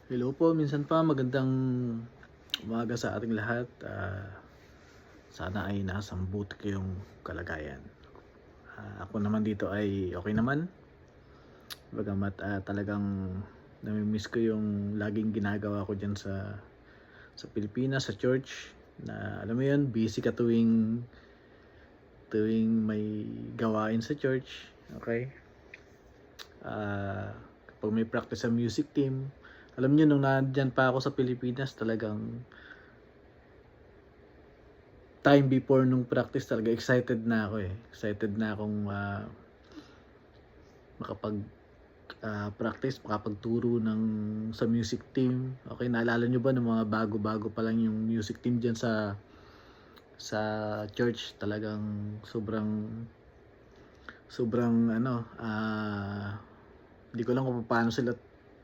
Hello po, minsan pa magandang umaga sa ating lahat. Sana ay nasa mabuti kayong kalagayan. Ako naman dito ay okay naman. Bagamat talagang namimiss ko yung laging ginagawa ko dyan sa Pilipinas, sa church. Na alam mo yun, busy ka tuwing may gawain sa church. Okay? Kapag may practice sa music team, alam niyo nung nandyan pa ako sa Pilipinas, talagang time before nung practice talaga excited na ako eh. Excited na akong makapag practice, makapagturo sa music team. Okay, naalala niyo ba ng mga bago-bago pa lang yung music team diyan sa church, talagang sobrang hindi ko lang kung paano sila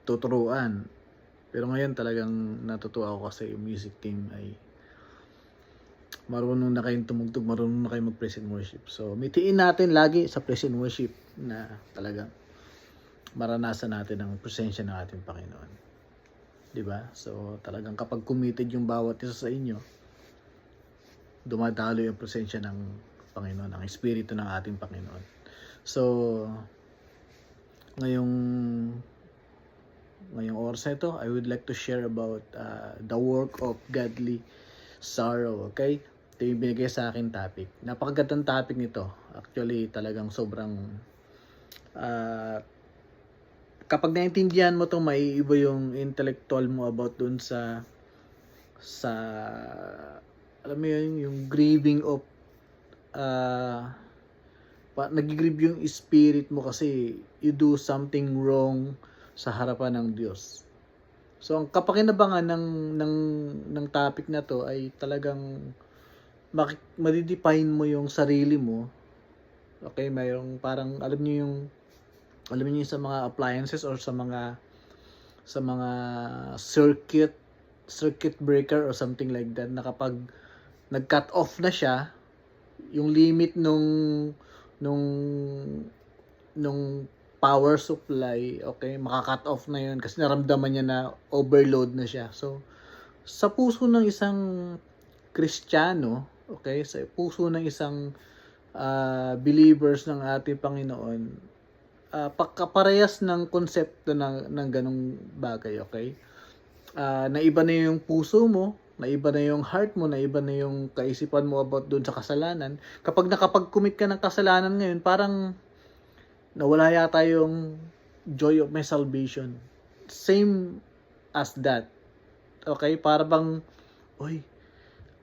tuturuan. Pero ngayon talagang natutuwa ako kasi yung music team ay marunong na kayong tumugtog, marunong na kayong mag-praise and worship. So, mitiin natin lagi sa praise and worship na talagang maranasan natin ang presensya ng ating Panginoon. 'Di ba? So, talagang kapag committed yung bawat isa sa inyo, dumadalo yung presensya ng Panginoon, ang Espiritu ng ating Panginoon. So, ngayong oras na ito, I would like to share about the work of godly sorrow. Okay? Ito yung binigay sa akin topic. Napakagandang topic nito. Actually, talagang sobrang kapag naintindihan mo to, maiiba yung intellectual mo about dun sa alam mo yun, yung grieving of nag-grieve yung spirit mo kasi you do something wrong sa harapan ng Diyos. So ang kapakinabangan ng topic na to ay talagang madidefine mo yung sarili mo. Okay, mayroong parang alam niyo sa mga appliances or sa mga circuit breaker or something like that, na kapag nag-cut off na siya, yung limit nung power supply, okay, maka-cut off na yun kasi naramdaman niya na overload na siya. So, sa puso ng isang Kristiyano, okay, sa puso ng isang believers ng ating Panginoon, pagkaparehas ng konsepto ng ganong bagay, okay? Naiba na yung puso mo, naiba na yung heart mo, naiba na yung kaisipan mo about doon sa kasalanan. Kapag nakapag-commit ka ng kasalanan ngayon, parang nawala yata yung joy of my salvation. Same as that. Okay? Para bang,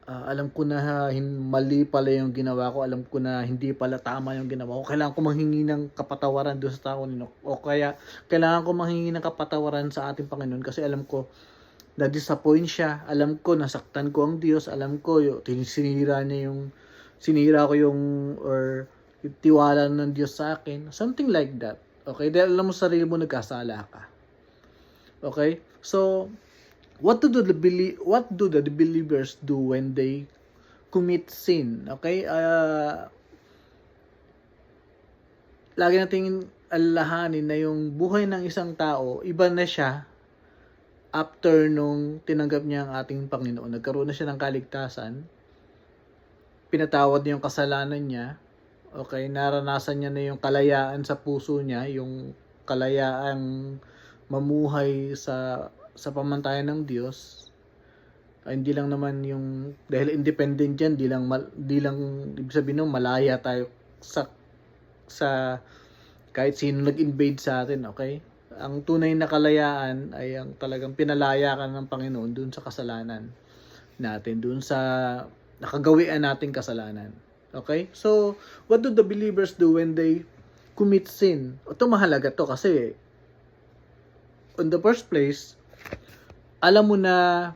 alam ko na mali pala yung ginawa ko. Alam ko na hindi pala tama yung ginawa ko. Kailangan ko manghingi ng kapatawaran doon sa tao nino. O kaya, kailangan ko manghingi ng kapatawaran sa ating Panginoon kasi alam ko na-disappoint siya. Alam ko, nasaktan ko ang Diyos. Alam ko, sinira ko yung tiwala ng Diyos sa akin. Something like that. Okay? Dahil alam mo sa sarili mo, nagkasala ka. Okay? So, what do the believers do when they commit sin? Okay? Lagi nating alalahanin na yung buhay ng isang tao, iba na siya after nung tinanggap niya ang ating Panginoon. Nagkaroon na siya ng kaligtasan. Pinatawad niya yung kasalanan niya. Okay, naranasan niya na yung kalayaan sa puso niya, yung kalayaang mamuhay sa pamantayan ng Diyos. Hindi lang naman yung dahil independent yan, di lang ibig sabihin nung malaya tayo sa kahit sino nag-invade sa atin, okay? Ang tunay na kalayaan ay ang talagang pinalaya ka ng Panginoon dun sa kasalanan natin, dun sa nakagawian nating kasalanan. Okay? So, what do the believers do when they commit sin? Ito mahalaga to kasi in the first place, alam mo na